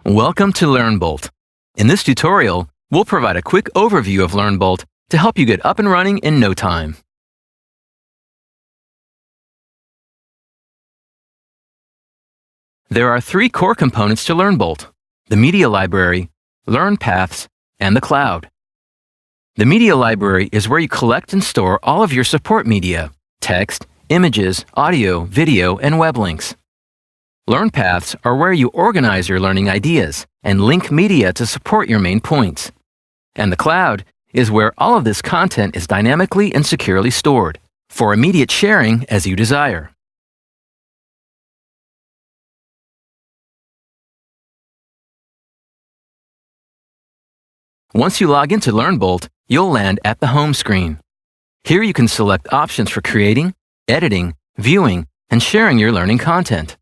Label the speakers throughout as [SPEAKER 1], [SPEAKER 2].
[SPEAKER 1] Welcome to LearnBolt. In this tutorial, we'll provide a quick overview of LearnBolt to help you get up and running in no time. There are three core components to LearnBolt: the media library, Learn Paths, and the cloud. The media library is where you collect and store all of your support media: text, images, audio, video, and web links. Learn Paths are where you organize your learning ideas and link media to support your main points. And the cloud is where all of this content is dynamically and securely stored for immediate sharing as you desire. Once you log into LearnBolt, you'll land at the home screen. Here you can select options for creating, editing, viewing, and sharing your learning content.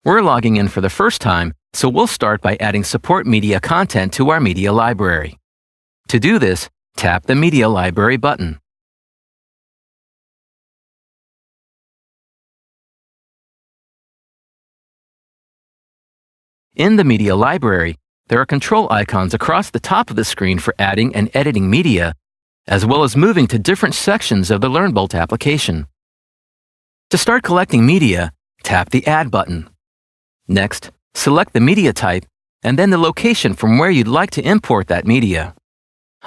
[SPEAKER 1] We're logging in for the first time, so we'll start by adding support media content to our media library. To do this, tap the Media Library button. In the Media Library, there are control icons across the top of the screen for adding and editing media, as well as moving to different sections of the LearnBolt application. To start collecting media, tap the Add button. Next, select the media type and then the location from where you'd like to import that media.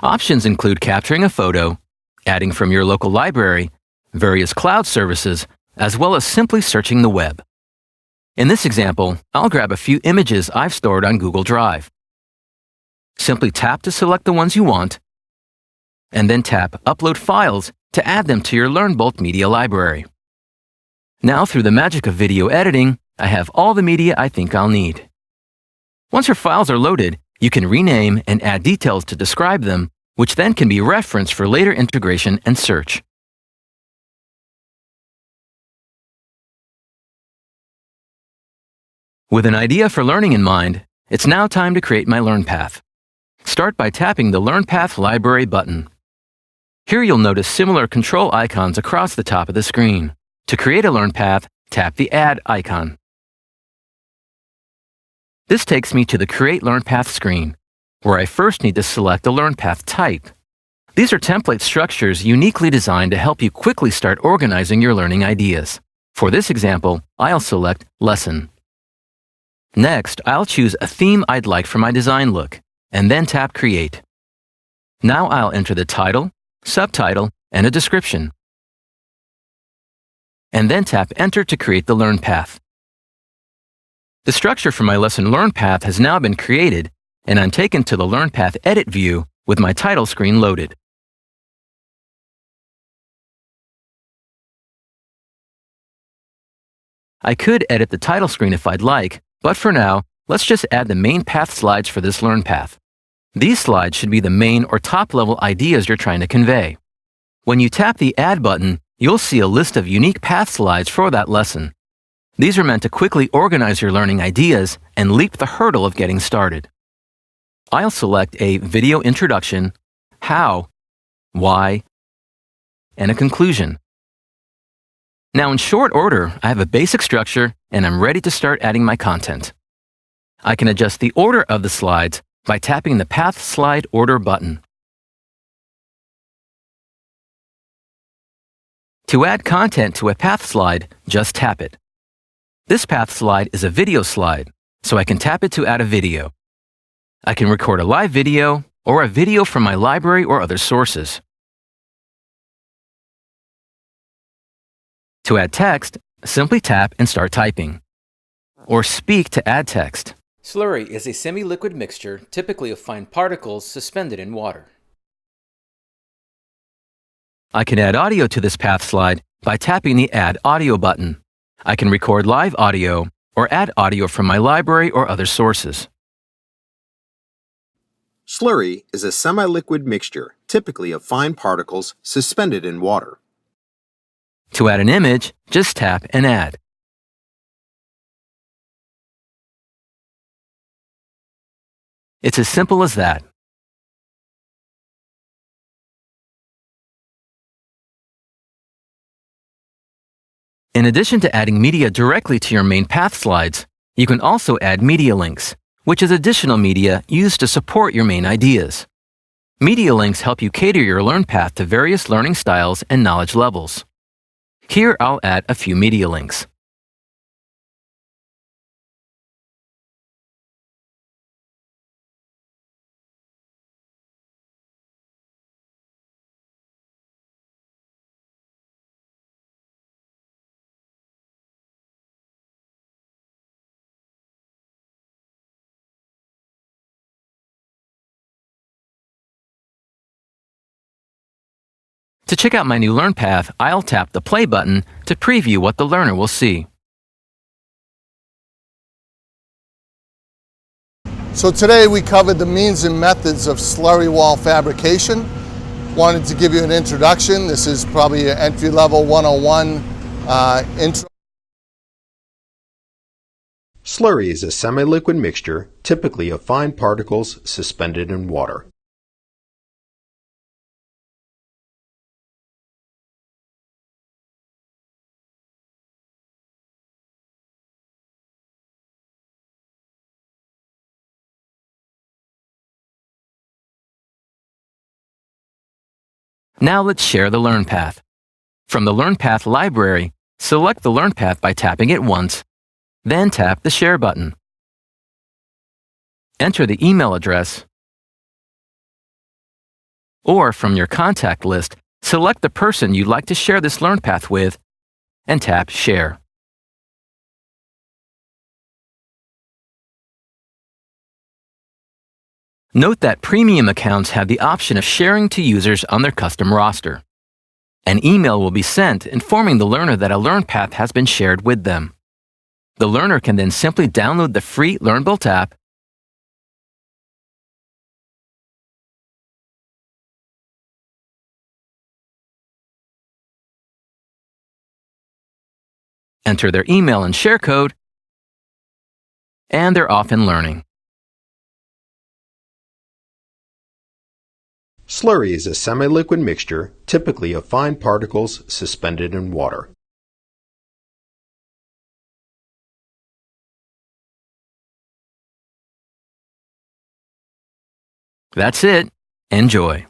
[SPEAKER 1] Options include capturing a photo, adding from your local library, various cloud services, as well as simply searching the web. In this example, I'll grab a few images I've stored on Google Drive. Simply tap to select the ones you want, and then tap Upload Files to add them to your LearnBolt media library. Now, through the magic of video editing, I have all the media I think I'll need. Once your files are loaded, you can rename and add details to describe them, which then can be referenced for later integration and search. With an idea for learning in mind, it's now time to create my Learn Path. Start by tapping the Learn Path Library button. Here you'll notice similar control icons across the top of the screen. To create a Learn Path, tap the Add icon. This takes me to the Create Learn Path screen, where I first need to select a Learn Path type. These are template structures uniquely designed to help you quickly start organizing your learning ideas. For this example, I'll select Lesson. Next, I'll choose a theme I'd like for my design look, and then tap Create. Now I'll enter the title, subtitle, and a description, and then tap Enter to create the Learn Path. The structure for my lesson Learn Path has now been created, and I'm taken to the Learn Path Edit view with my title screen loaded. I could edit the title screen if I'd like, but for now, let's just add the main path slides for this Learn Path. These slides should be the main or top-level ideas you're trying to convey. When you tap the Add button, you'll see a list of unique path slides for that lesson. These are meant to quickly organize your learning ideas and leap the hurdle of getting started. I'll select a Video Introduction, How, Why, and a Conclusion. Now, in short order, I have a basic structure and I'm ready to start adding my content. I can adjust the order of the slides by tapping the Path Slide Order button. To add content to a path slide, just tap it. This path slide is a video slide, so I can tap it to add a video. I can record a live video or a video from my library or other sources. To add text, simply tap and start typing, or speak to add text. Slurry is a semi-liquid mixture, typically of fine particles suspended in water. I can add audio to this path slide by tapping the Add Audio button. I can record live audio or add audio from my library or other sources.
[SPEAKER 2] Slurry is a semi-liquid mixture, typically of fine particles suspended in water.
[SPEAKER 1] To add an image, just tap and add. It's as simple as that. In addition to adding media directly to your main path slides, you can also add media links, which is additional media used to support your main ideas. Media links help you cater your LearnPath to various learning styles and knowledge levels. Here I'll add a few media links. To check out my new LearnPath, I'll tap the play button to preview what the learner will see.
[SPEAKER 3] So today we covered the means and methods of slurry wall fabrication. Wanted to give you an introduction. This is probably an entry-level 101 intro.
[SPEAKER 2] Slurry is a semi-liquid mixture, typically of fine particles suspended in water.
[SPEAKER 1] Now let's share the LearnPath. From the LearnPath library, select the LearnPath by tapping it once, then tap the Share button. Enter the email address, or from your contact list, select the person you'd like to share this LearnPath with and tap Share. Note that premium accounts have the option of sharing to users on their custom roster. An email will be sent informing the learner that a LearnPath has been shared with them. The learner can then simply download the free LearnBolt app, enter their email and share code, and they're off and learning.
[SPEAKER 2] Slurry is a semi-liquid mixture, typically of fine particles suspended in water.
[SPEAKER 1] That's it. Enjoy.